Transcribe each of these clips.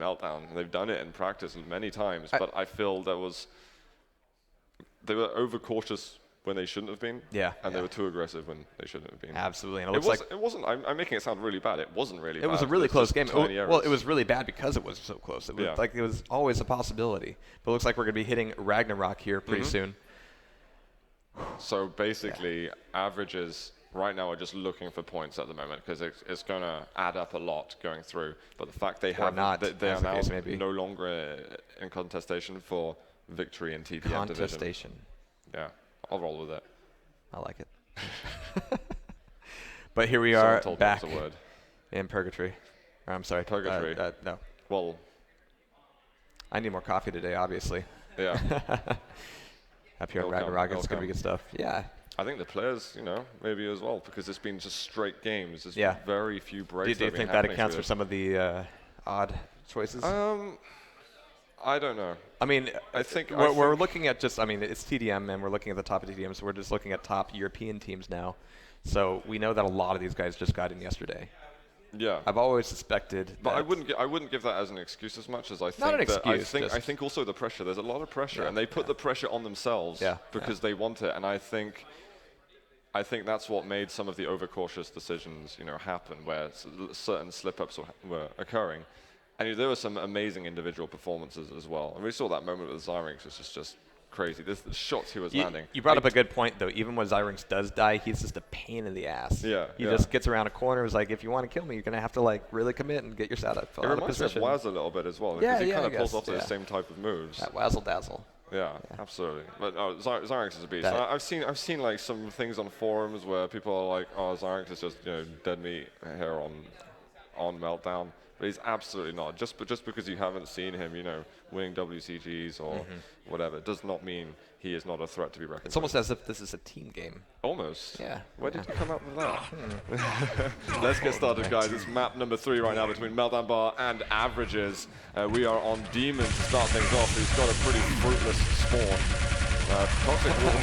Meltdown. They've done it in practice many times, but I feel they were overcautious when they shouldn't have been. Yeah. And they were too aggressive when they shouldn't have been. Absolutely. And it wasn't. I'm making it sound really bad. It wasn't really bad. It was a really close game. Well, it was really bad because it was so close. It was like it was always a possibility. But it looks like we're going to be hitting Ragnarok here pretty soon. So basically, averages right now are just looking for points at the moment because it's going to add up a lot going through. But the fact they are now no longer in contestation for victory in TDM division. Yeah, I'll roll with it. I like it. But here we are back in Purgatory. Or, I'm sorry. Purgatory. No. Well, I need more coffee today, obviously. Yeah. Up here at Ragnarok, it's going to be good stuff. Yeah. I think the players, maybe as well, because it's been just straight games. There's very few breaks. Do you think that accounts for some of the odd choices? I don't know. I mean, we're looking at just, it's TDM, and we're looking at the top of TDM, so we're just looking at top European teams now. So we know that a lot of these guys just got in yesterday. Yeah. I've always suspected. But I wouldn't give that as an excuse as much as I think. Not an excuse. I think also the pressure. There's a lot of pressure, and they put the pressure on themselves because they want it. And I think that's what made some of the overcautious decisions, happen, where certain slip-ups were occurring. And there were some amazing individual performances as well. And we saw that moment with Zyrinx, which is just crazy. The shots he was landing. You brought up a good point, though. Even when Zyrinx does die, he's just a pain in the ass. Yeah. He just gets around a corner. It's like, if you want to kill me, you're going to have to really commit and get your setup. It reminds me of Waz a little bit as well. Because he kind of pulls off those same type of moves. That wazzle dazzle. Yeah, absolutely. But no, Zyrinx is a beast. I've seen like some things on forums where people are like, "Oh, Zyrinx is just dead meat here on Meltdown." But he's absolutely not. Just because you haven't seen him, winning WCGs or whatever, does not mean he is not a threat to be reckoned with. It's almost as if this is a team game. Almost. Yeah. Where did you come up with that? Let's get started, guys. It's map number 3 right now between Meltdown Bar and Averages. We are on Demon to start things off. He's got a pretty fruitless spawn.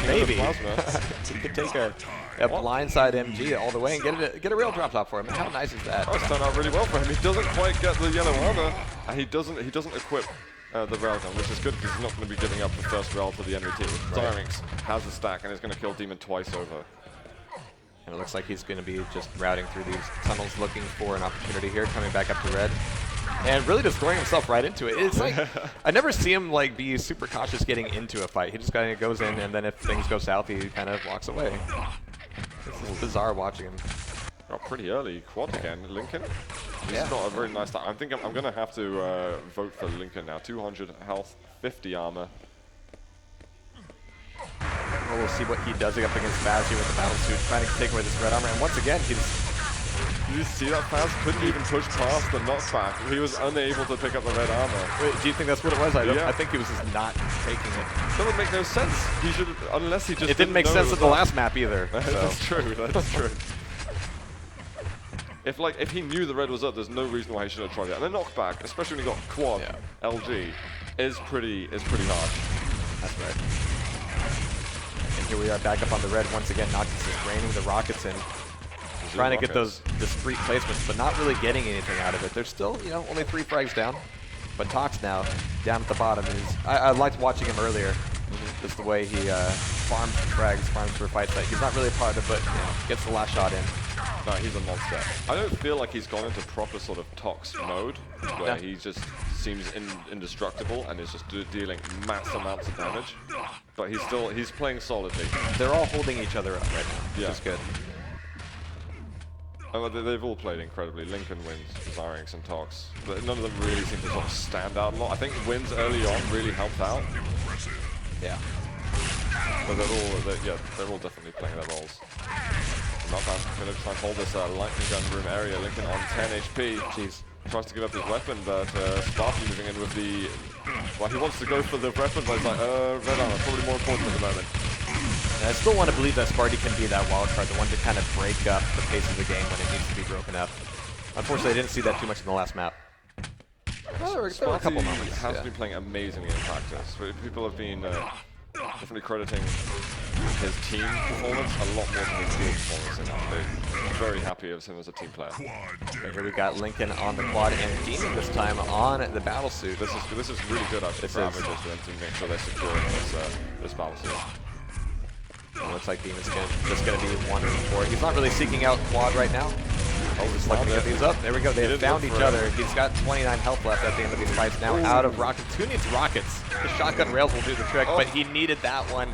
Maybe. He could take a blindside MG all the way and get a real drop top for him. How nice is that? That's turned out really well for him. He doesn't quite get the yellow armor, and he doesn't equip the railgun, which is good because he's not going to be giving up the first rail to the enemy team. Zyrinx has a stack and is going to kill Demon twice over. And it looks like he's going to be just routing through these tunnels, looking for an opportunity here, coming back up to red. And really just throwing himself right into it. It's like, I never see him be super cautious getting into a fight. He just kind of goes in, and then if things go south, he kind of walks away. It's bizarre watching him. Oh, pretty early quad again, Lincoln. This is not a very nice time. I think I'm going to have to vote for Lincoln now. 200 health, 50 armor. Well, we'll see what he does up against Faz here with the battle suit, trying to take away this red armor. And once again, Did you see that Faz couldn't even push past the knockback? He was unable to pick up the red armor. Wait, do you think that's what it was? I think he was just not taking it. That would make no sense. He should, unless he just. It didn't make sense at the last map either. That's true. That's true. If he knew the red was up, there's no reason why he should have tried that. And the knockback, especially when he got quad LG, is pretty harsh. That's right. And here we are back up on the red once again. Noctis is raining the rockets in. Trying to get those discrete placements, but not really getting anything out of it. There's still, only 3 frags down. But Tox now, down at the bottom. I liked watching him earlier. Just the way he farms for frags, farms for fights. He's not really a part of it, but gets the last shot in. No, he's a monster. I don't feel like he's gone into proper sort of Tox mode, where he just seems indestructible and is just dealing mass amounts of damage. But he's playing solidly. They're all holding each other up right now, which is good. They've all played incredibly. Lincoln wins, Zyrinx and Tox, but none of them really seem to sort of stand out a lot. I think wins early on really helped out. Yeah. But they're all definitely playing their roles. Meltdown going to try and hold this lightning gun room area. Lincoln on 10 HP. Jeez. Tries to give up his weapon, but Sparky moving in with the. Well, he wants to go for the weapon, but he's like, red armor, probably more important at the moment. And I still want to believe that Sparty can be that wild card, the one to kind of break up the pace of the game when it needs to be broken up. Unfortunately, I didn't see that too much in the last map. Well, there were a couple moments. Has been playing amazingly in practice. People have been definitely crediting his team performance a lot more than his team performance. And I'm very happy of him as a team player. Okay, here we got Lincoln on the quad and Demon this time on the battle suit. This is really good actually for averages for them to make sure they're securing this battle suit. It looks like Demon's just going to be 1-4. He's not really seeking out quad right now. Oh, just looking at these up. There we go. They have found each other. He's got 29 health left at the end of these fights. Now out of rockets. Who needs rockets? The shotgun rails will do the trick, but he needed that one.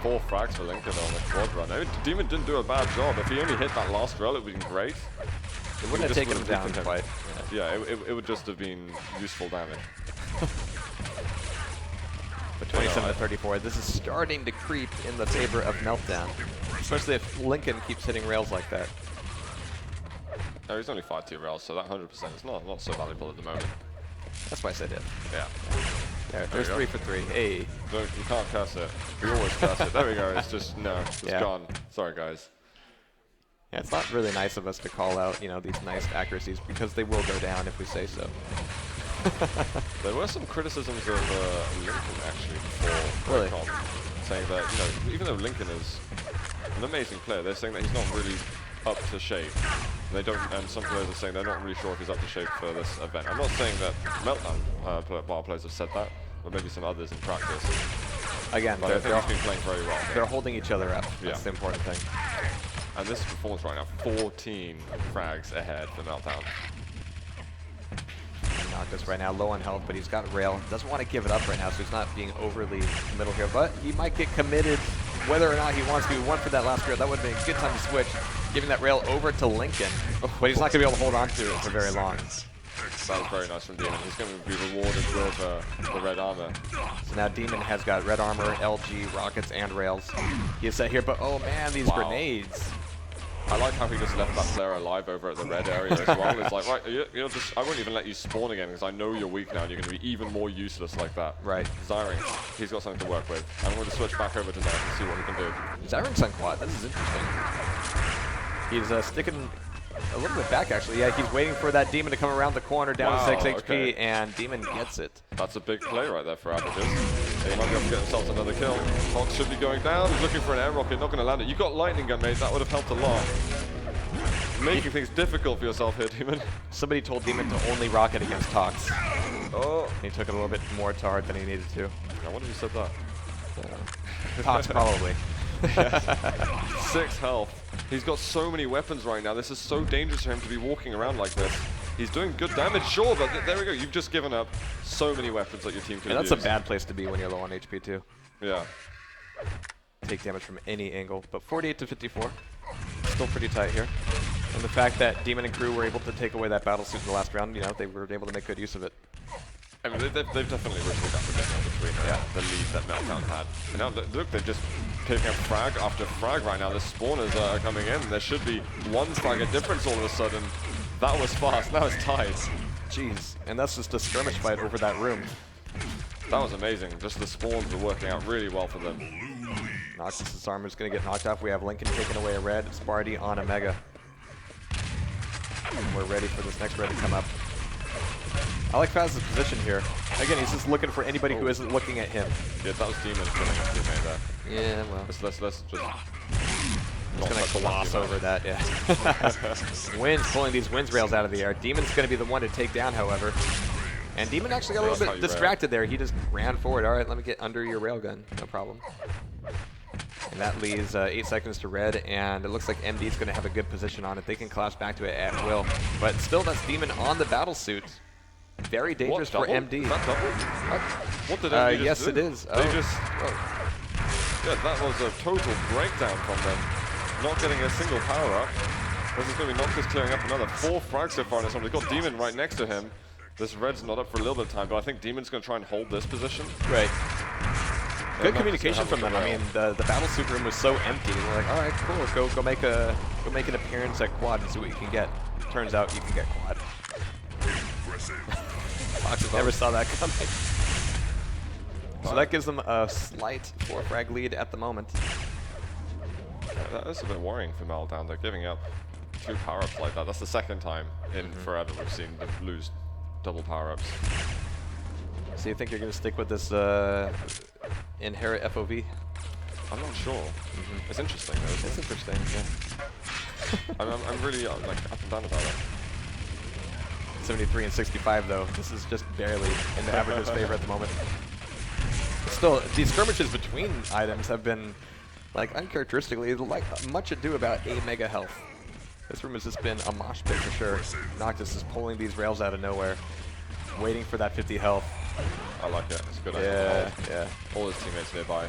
4 frags for Lincoln on the quad run. I mean, Demon didn't do a bad job. If he only hit that last rail, it would have been great. It wouldn't have taken him down quite. Yeah, it would just have been useful damage. But 27-34, this is starting to creep in the favor of Meltdown, especially if Lincoln keeps hitting rails like that. No, he's only 5-2 rails, so that 100% is not so valuable at the moment. That's why I said it. Yeah. There's 3 for 3. Hey. You can't curse it. We always curse it. There we go. It's just, no, it's gone. Sorry, guys. Yeah, it's not really nice of us to call out, you know, these nice accuracies because they will go down if we say so. There were some criticisms of Lincoln actually before QuakeCon, saying that, you know, even though Lincoln is an amazing player, they're saying that he's not really up to shape. They don't, and some players are saying they're not really sure if he's up to shape for this event. I'm not saying that Meltdown bar players have said that, but maybe some others in practice. Again, but I think he's been playing very well. They're holding each other up. That's the important thing. And this performance right now, 14 frags ahead for Meltdown. Noctis right now low on health, but he's got rail. Doesn't want to give it up right now, so he's not being overly committal here. But he might get committed whether or not he wants to. He went for that last rail. That would have been a good time to switch, giving that rail over to Lincoln. But he's not going to be able to hold on to it for very long. That was very nice from Demon. He's going to be rewarded with the red armor. So now Demon has got red armor, LG, rockets, and rails. He is set here, but oh man, these grenades. I like how he just left that player alive over at the red area as well. It's like, right, you're just, I won't even let you spawn again because I know you're weak now and you're going to be even more useless like that. Right. Zyring, he's got something to work with. I'm going to switch back over to Zyring and see what he can do. Zyring's on quad. This is interesting. He's sticking a little bit back, actually. Yeah, he's waiting for that Demon to come around the corner down to 6 HP, and Demon gets it. That's a big play right there for averages. They might be able to get themselves another kill. Fox should be going down. He's looking for an air rocket, not going to land it. You got lightning gun, mate. That would have helped a lot. Making things difficult for yourself here, Demon. Somebody told Demon to only rocket against Tox. Oh. He took it a little bit more to heart than he needed to. I wonder who said that. Tox, probably. 6 health. He's got so many weapons right now. This is so dangerous for him to be walking around like this. He's doing good damage, sure, but there we go. You've just given up so many weapons that your team can use. That's a bad place to be when you're low on HP, too. Yeah. Take damage from any angle, but 48-54. Still pretty tight here. And the fact that Demon and crew were able to take away that battle suit in the last round, you know, they were able to make good use of it. I mean, they've definitely risked it up between the lead that Meltdown had. And now, look, they're just picking up frag after frag right now. The spawners are coming in. There should be 1 frag a difference all of a sudden. That was fast. Now it's tied. Jeez. And that's just a skirmish fight over that room. That was amazing. Just the spawns were working out really well for them. Noxus' armor is going to get knocked off. We have Lincoln taking away a red. Sparty on a mega. And we're ready for this next red to come up. I like Faz's position here. Again, he's just looking for anybody who isn't looking at him. Yeah, that was Demon killing his teammate there. Yeah, well. Let's just... Just going to gloss over that, yeah. Wins, pulling these wins rails out of the air. Demon's going to be the one to take down, however. And Demon actually got a little bit distracted there. He just ran forward. All right, let me get under your railgun. No problem. And that leaves 8 seconds to red, and it looks like MD's going to have a good position on it. They can collapse back to it at will. But still, that's Demon on the battle suit. Very dangerous for MD. Is that double? What did MD just yes, do? it is. They just... Yeah, that was a total breakdown from them. Not getting a single power-up. This is going to be Noctis clearing up another 4 frags so far in this one. We've got Demon right next to him. This red's not up for a little bit of time, but I think Demon's going to try and hold this position. Right. Good communication from them. I mean, the battle suit room was so empty. We're like, all right, cool. Go make an appearance at quad and see what you can get. Turns out you can get quad. Fox never saw that coming. So that gives them a slight 4 frag lead at the moment. Yeah, that is a bit worrying for Meltdown. They're giving up 2 power-ups like that. That's the second time in forever we've seen them lose double power-ups. So you think you're going to stick with this inherit FOV? I'm not sure. It's interesting though, isn't it? It's interesting, yeah. I'm really like up and down about it. 73 and 65 though. This is just barely in the average's favor at the moment. Still, these skirmishes between items have been, like, uncharacteristically, like much ado about a mega health. This room has just been a mosh pit for sure. Noctis is pulling these rails out of nowhere, waiting for that 50 health. I like it. It's a good. Yeah. All his teammates nearby.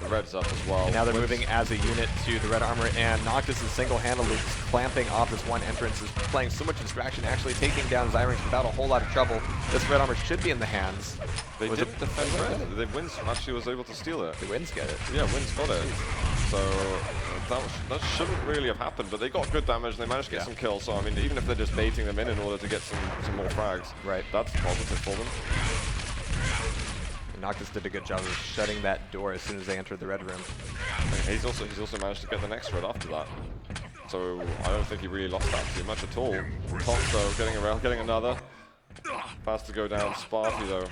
The red's up as well. And now they're moving as a unit to the red armor, and Noctis is single-handedly clamping off this one entrance, is playing so much distraction, actually taking down Zyrinx without a whole lot of trouble. This red armor should be in the hands. They didn't defend red. The Wins actually was able to steal it. The Wins get it. Yeah, Wins got it. So that shouldn't really have happened, but they got good damage and they managed to get some kills. So I mean, even if they're just baiting them in order to get some more frags, right? That's positive for them. Noctis did a good job of shutting that door as soon as they entered the red room. He's also managed to get the next red after that. So I don't think he really lost that too much at all. Toxo getting around, getting another. Fast to go down. Sparty though.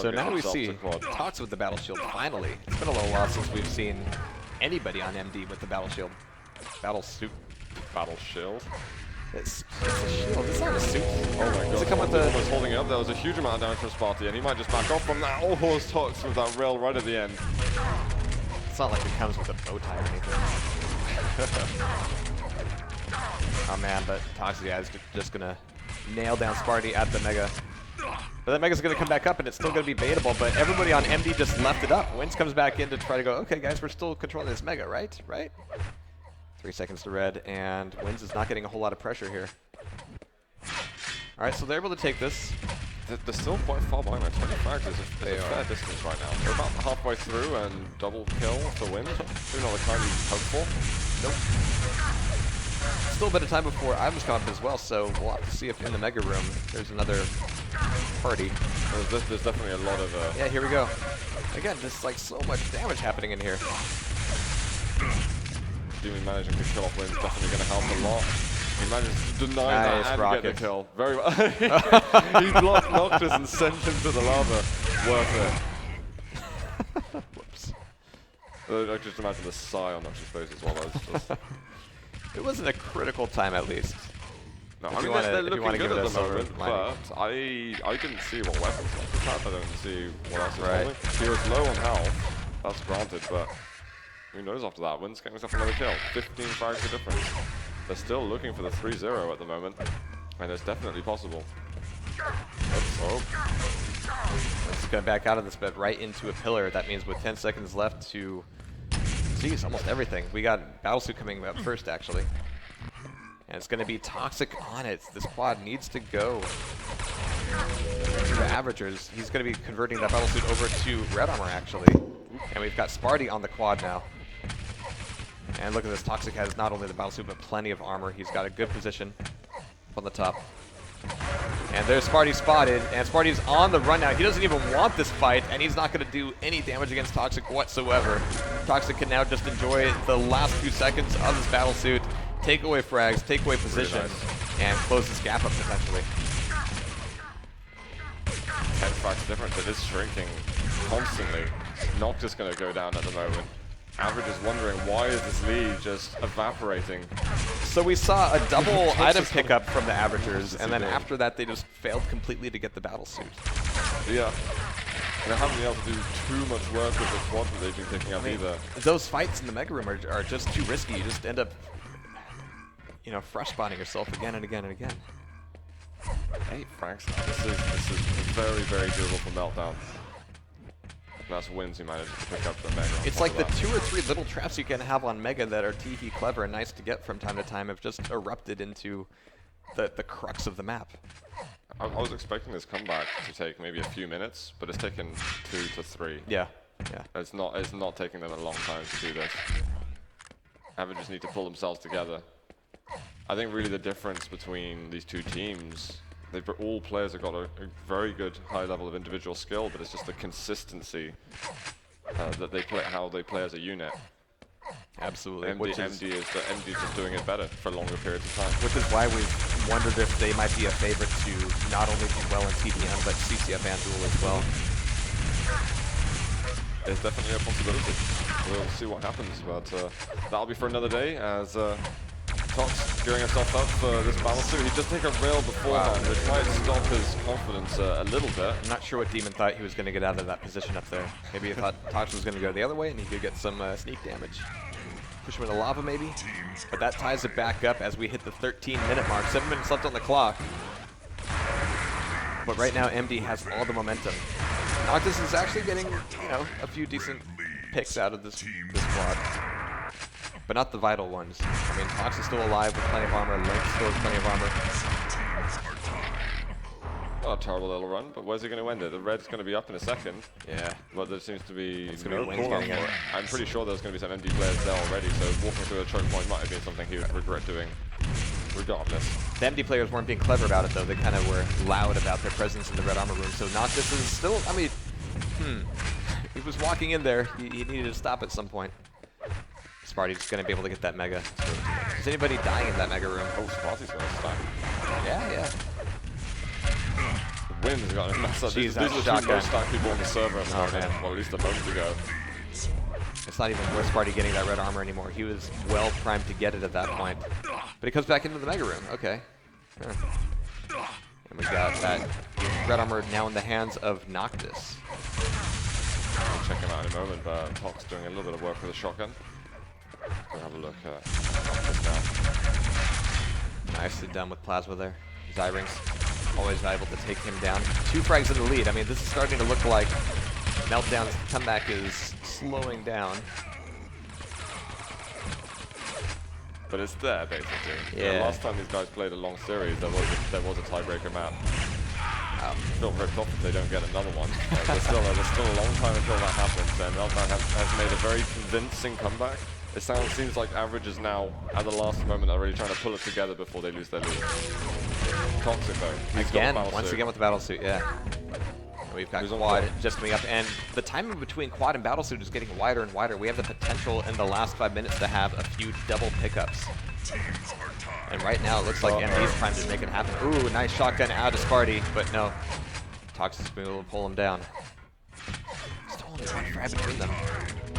So now we see Tox with the battle shield finally. It's been a little while since we've seen anybody on MD with the battle shield. Battle suit. Battle shield? It's a shield. It's not a suit. Oh my god. Does it come with the... Almost holding it up. There was a huge amount of damage from Sparty, and he might just back off from that. Oh, horse Tox with that rail right at the end. It's not like it comes with a bow tie or anything. Oh man, but Tox, yeah, is just gonna nail down Sparty at the Mega. But that Mega's going to come back up, and it's still going to be baitable, but everybody on MD just left it up. Wins comes back in to try to go, okay, guys, we're still controlling this Mega, right? 3 seconds to red, and Wins is not getting a whole lot of pressure here. All right, so they're able to take this. They're still quite far behind. 20 frags is a fair distance right now. They're about halfway through, and double kill for Wins. Maybe not the kind you hope for. Nope. Still a bit of time before items come up as well, so we'll have to see if in the Mega Room there's another party. There's definitely a lot of... Yeah, here we go. Again, just like so much damage happening in here. Demon managing to kill off Wins definitely going to help a lot. He managed to deny that and rocket. get the kill. Very well. He blocked Noctis and sent him to the lava. Worth it. Whoops. I just imagine the sigh on Noctis' face as well. Just it wasn't a critical time, at least. No, I mean, they're looking good at the moment, but I didn't see what weapons Noctis had. I don't see what else is holding. He was low on health, that's granted, but who knows after that? Wins getting himself another kill. 15 frags of difference. They're still looking for the 3-0 at the moment, and it's definitely possible. Oh. Let's go back out of this bed right into a pillar. That means with 10 seconds left to seize almost everything. We got Battlesuit coming up first, actually. And it's going to be Toxic on it. This quad needs to go to the Averagers. He's going to be converting that Battlesuit over to Red Armor, actually. And we've got Sparty on the quad now. And look at this. Toxic has not only the Battlesuit, but plenty of armor. He's got a good position up on the top. And there's Sparty spotted, and Sparty's on the run now. He doesn't even want this fight, and he's not going to do any damage against Toxic whatsoever. Toxic can now just enjoy the last few seconds of his Battlesuit, take away frags, take away position, and close this gap up potentially. 10 frags difference. It is shrinking constantly. Not just going to go down at the moment. Average is wondering, why is this lead just evaporating? So we saw a double item pickup from the Averagers, and then after that they just failed completely to get the Battlesuit. Yeah. They haven't been able to do too much work with the quad that they've been picking up either. Those fights in the Mega Room are just too risky. You just end up, you know, fresh spawning yourself again and again and again. 8 frags now. This is very, very doable for Meltdown. That's Wins who manages to pick up the Mega. It's like the 2 or 3 little traps you can have on Mega that are tee-hee clever and nice to get from time to time have just erupted into the crux of the map. I was expecting this comeback to take maybe a few minutes, but it's taken 2 to 3. Yeah. It's not taking them a long time to do this. Averages need to pull themselves together. I think really the difference between these two teams, all players have got a very good high level of individual skill, but it's just the consistency that they play, how they play as a unit. Absolutely. MD is just doing it better for longer periods of time. Which is why we've wondered if they might be a favorite to not only do well in TDM, but CCF and Duel as well. It's definitely a possibility. We'll see what happens, but that'll be for another day as Tox gearing himself up for this battle suit. He just take a rail beforehand, which might stop his confidence a little bit. I'm not sure what Demon thought he was going to get out of that position up there. Maybe he thought Tox was going to go the other way and he could get some sneak damage. Push him into lava maybe, but that ties it back up as we hit the 13-minute mark. 7 minutes left on the clock. But right now, MD has all the momentum. Noctis is actually getting, you know, a few decent picks out of this quad, but not the vital ones. I mean, Tox is still alive with plenty of armor. Link still has plenty of armor. Not a terrible little run, but where's he going to end it? The red's going to be up in a second. Yeah. But there seems to be no call for it. I'm pretty sure there's going to be some MD players there already, so walking through a choke point might have been something he would regret doing regardless. The MD players weren't being clever about it, though. They kind of were loud about their presence in the red armor room. So Noctis is still, I mean, he was walking in there. He needed to stop at some point. Sparty's going to be able to get that mega. Is anybody dying in that mega room? Oh, Sparty's going to stop. Yeah. The wind's got a mess up. These are the two most stacked people on the server at the moment. Well, at least a moment ago. It's not even worth Sparty getting that red armor anymore. He was well primed to get it at that point. But he comes back into the mega room. Okay. Sure. And we got that red armor now in the hands of Noctis. We'll check him out in a moment, but Tox doing a little bit of work with a shotgun. We'll have a look at Noctis now. Nicely done with Plasma there. Zyring's always able to take him down. 2 frags in the lead. I mean, this is starting to look like Meltdown's comeback is slowing down. But it's there, basically. Yeah. Last time these guys played a long series, there was a tiebreaker map. Still ripped off if they don't get another one. There's still a long time until that happens, and Meltdown has made a very convincing comeback. It seems like averages now, at the last moment, are really trying to pull it together before they lose their lead. Toxic, though. Again, once again with the battlesuit, yeah. And we've got Quad just coming up, and the timing between Quad and battlesuit is getting wider and wider. We have the potential in the last 5 minutes to have a few double pickups. And right now, it looks like MD's primed to make it happen. Ooh, nice shotgun out of Sparty, but no. Tox is going to pull him down. Still only 1 frag between them.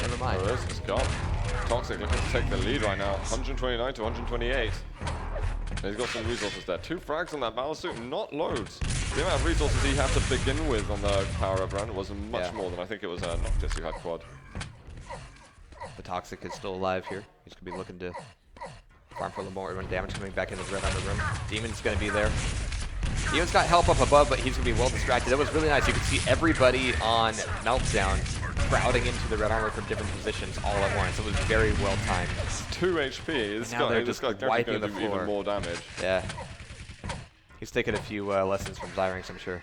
Never mind. Oh, this is gone. Toxic looking to take the lead right now, 129 to 128. And he's got some resources there. 2 frags on that battlesuit, not loads. The amount of resources he had to begin with on the power-up run was much more than I think it was Noctis who had quad. The Toxic is still alive here. He's going to be looking to farm for a little more damage coming back into the red armor room. Demon's going to be there. Demon's got help up above, but he's going to be well distracted. That was really nice. You could see everybody on Meltdown crowding into the red armor from different positions all at once. It was very well timed. 2 HP. Now they're just wiping the floor. Even more damage. Yeah. He's taken a few lessons from Zyrinx, I'm sure.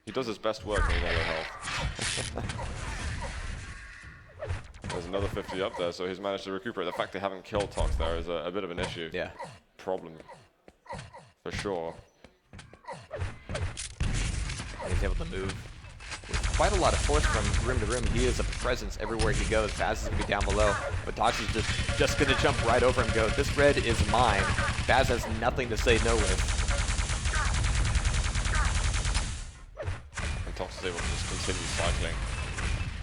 He does his best work when he's out of health. There's another 50 up there, so he's managed to recuperate. The fact they haven't killed Tox there is a bit of an issue. Yeah. Problem. For sure. And he's able to move with quite a lot of force from room to room. He is a presence everywhere he goes. Baz is going to be down below, but Tox is just going to jump right over and go, this red is mine. Baz has nothing to say no with. And Tox is able to just continue cycling.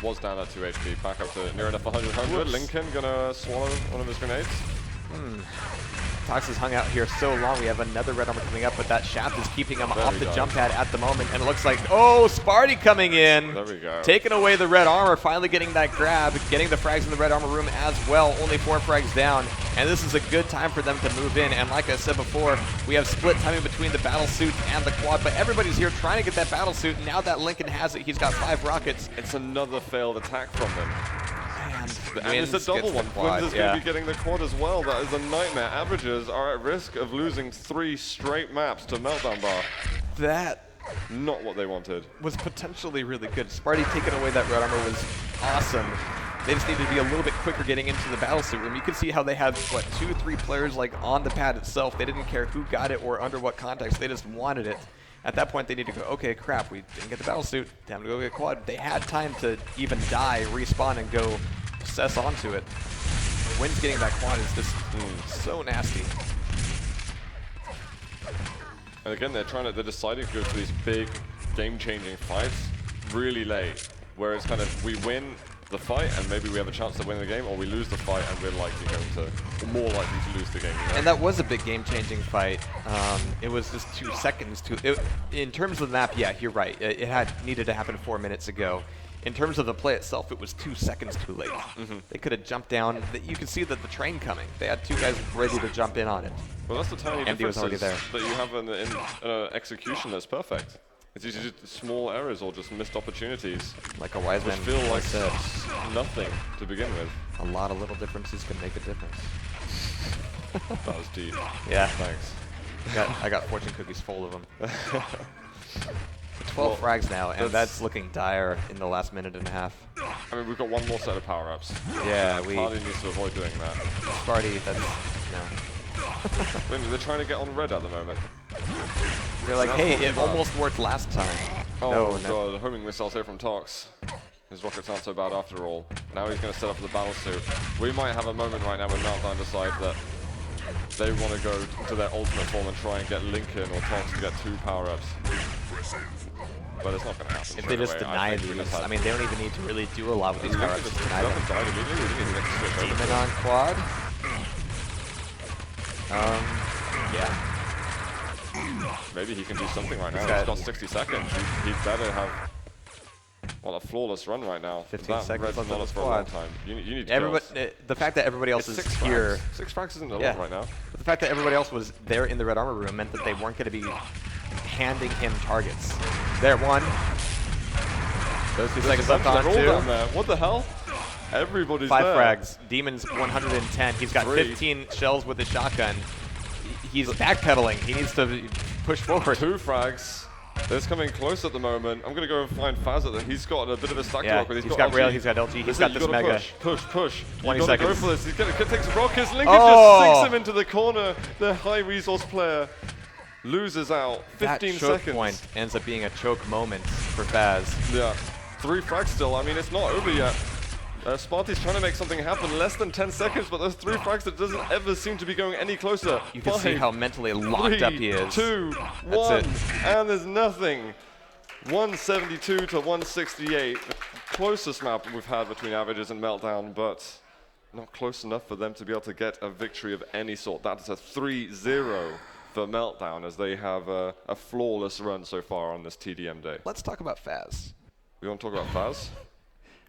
Was down at 2 HP, back up to near enough 100. Lincoln going to swallow one of his grenades. Tox has hung out here so long. We have another red armor coming up, but that shaft is keeping him off the jump pad at the moment. And it looks like, oh, Sparty coming in. There we go. Taking away the red armor, finally getting that grab, getting the frags in the red armor room as well. Only 4 frags down. And this is a good time for them to move in. And like I said before, we have split timing between the battle suit and the quad, but everybody's here trying to get that battle suit. And now that Lincoln has it, he's got 5 rockets. It's another failed attack from them. And Wins it's a double one. Quins is going to be getting the quad as well. That is a nightmare. Averages are at risk of losing 3 straight maps to Meltdown Bar. That not what they wanted. Was potentially really good. Sparty taking away that red armor was awesome. They just needed to be a little bit quicker getting into the battlesuit room. You can see how they had, what, 2 or 3 players like on the pad itself. They didn't care who got it or under what context. They just wanted it. At that point, they need to go, okay, crap, we didn't get the battlesuit. Time to go get quad. They had time to even die, respawn, and go possess onto it. Wynn's getting that quad is just so nasty. And again, they're deciding to go for these big, game-changing fights really late. Whereas kind of we win the fight and maybe we have a chance to win the game, or we lose the fight and we're more likely to lose the game. You know? And that was a big game-changing fight. It was just 2 seconds in terms of the map, yeah, you're right. It needed to happen 4 minutes ago. In terms of the play itself, it was 2 seconds too late. They could have jumped down. You could see that the train coming. They had 2 guys ready to jump in on it. Well, that's the tiny difference was already there. that you have in execution that's perfect. It's usually just small errors or just missed opportunities. Like a wise man feel like nothing to begin with. A lot of little differences can make a difference. That was deep. Yeah. Thanks. I got fortune cookies full of them. 12 frags now, and that's looking dire in the last minute and a half. I mean, we've got one more set of power-ups. Yeah, Hardy needs to avoid doing that. Sparty, that's, no. They're trying to get on red at the moment. They're like, hey, it almost worked last time. Oh, no. God, homing missiles here from Tox. His rockets aren't so bad after all. Now he's going to set up for the battle suit. We might have a moment right now when Meltdown decide that they want to go to their ultimate form and try and get Lincoln or Tox to get 2 power-ups. But it's not going to happen. If they just deny these, I mean, they don't even need to really do a lot with these power-ups. Demon on quad. Yeah. Maybe he can do something right now. He's got 60 seconds. He'd better have a flawless run right now. 15 seconds on the for a long time. You need the fact that everybody else is here. 6 frags isn't a lot right now. But the fact that everybody else was there in the red armor room meant that they weren't going to be handing him targets. There, 1. Those 2 seconds left on 2. What the hell? Everybody's 5 there. frags. Demon's 110. He's got 15 shells with his shotgun. He's backpedaling. He needs to push forward. 2 frags. They're coming close at the moment. I'm going to go and find Fazza. He's got a bit of a stack to work with. He's got rail, he's got LG, he's got this mega. Push. 20 seconds. Go for this. He's going to take some rockets. Lincoln just sinks him into the corner. The high resource player loses out. 15 that seconds. Choke point ends up being a choke moment for Faz. Yeah. 3 frags still. I mean, it's not over yet. Sparty's trying to make something happen. Less than 10 seconds, but those 3 frags that doesn't ever seem to be going any closer. You can see how mentally locked up he is. 2, 1, and there's nothing. 172 to 168. The closest map we've had between Averages and Meltdown, but not close enough for them to be able to get a victory of any sort. That is a 3-0 for Meltdown, as they have a flawless run so far on this TDM day. Let's talk about Faz. We want to talk about Faz?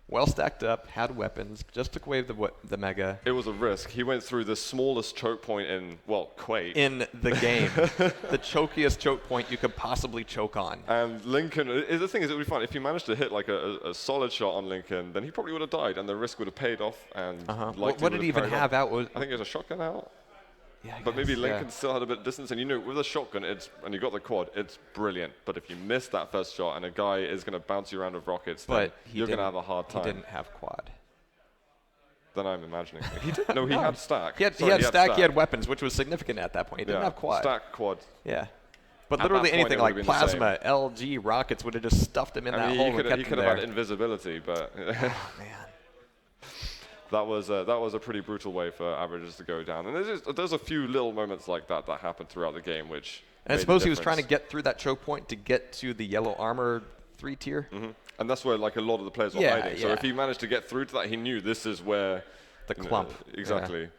Well stacked up, had weapons, just took away the mega. It was a risk. He went through the smallest choke point in, Quake. In the game. The chokiest choke point you could possibly choke on. And Lincoln, the thing is, it would be fun. If he managed to hit like a solid shot on Lincoln, then he probably would have died, and the risk would have paid off. And what did he even have out? I think it was a shotgun out. Yeah, but maybe Lincoln still had a bit of distance, and with a shotgun, and you got the quad, it's brilliant. But if you miss that first shot and a guy is going to bounce you around with rockets, then you're going to have a hard time. He didn't have quad. Then I'm imagining. He did. No, he had stack. He had stack. He had weapons, which was significant at that point. He didn't have quad. Stack, quad. Yeah. But literally anything like plasma, LG, rockets would have just stuffed him in that hole and kept him there. He could have had invisibility, but oh, man. That was a pretty brutal way for Averages to go down. And there's a few little moments like that happen throughout the game, which and I suppose he was trying to get through that choke point to get to the yellow armor 3 tier. And that's where a lot of the players were hiding. So if he managed to get through to that, he knew this is where the clump. Exactly.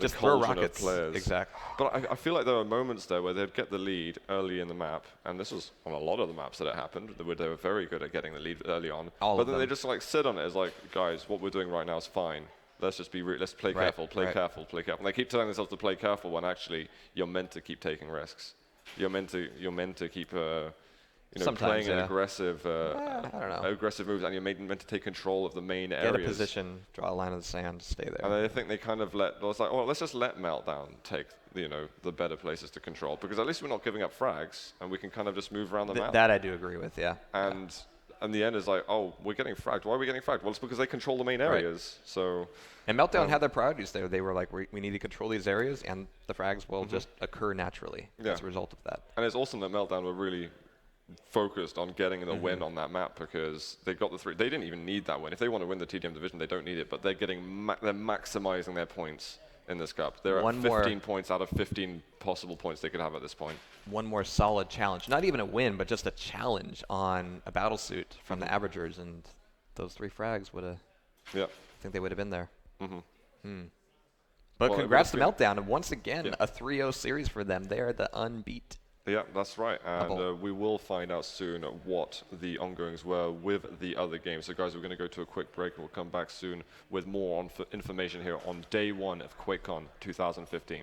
Just throw rockets. Players. Exactly. But I feel like there were moments there where they'd get the lead early in the map, and this was on a lot of the maps that it happened, where they were very good at getting the lead early on. But then they just sit on it as guys, what we're doing right now is fine. Let's just let's play careful, play careful. And they keep telling themselves to play careful when actually you're meant to keep taking risks. You're meant to keep playing an aggressive aggressive moves, and you're meant to take control of the main areas. Get a position, draw a line in the sand, stay there. And I think they kind of let's just let Meltdown take the better places to control, because at least we're not giving up frags, and we can kind of just move around the map. That I do agree with, yeah. And the end is we're getting fragged. Why are we getting fragged? Well, it's because they control the main areas. So. And Meltdown had their priorities there. They were like, we need to control these areas, and the frags will just occur naturally as a result of that. And it's awesome that Meltdown were really focused on getting the win on that map, because they got the 3. They didn't even need that win. If they want to win the TDM division, they don't need it. But they're they're maximizing their points in this cup. They're at 15 points out of 15 possible points they could have at this point. One more solid challenge. Not even a win, but just a challenge on a battle suit from the Averagers, and those 3 frags would have I think they would have been there. Mm-hmm. But well, congrats to Meltdown. And once again, a 3-0 series for them. They are the unbeat. Yeah, that's right. And we will find out soon what the ongoings were with the other games. So, guys, we're going to go to a quick break, and we'll come back soon with more information here on day one of QuakeCon 2015.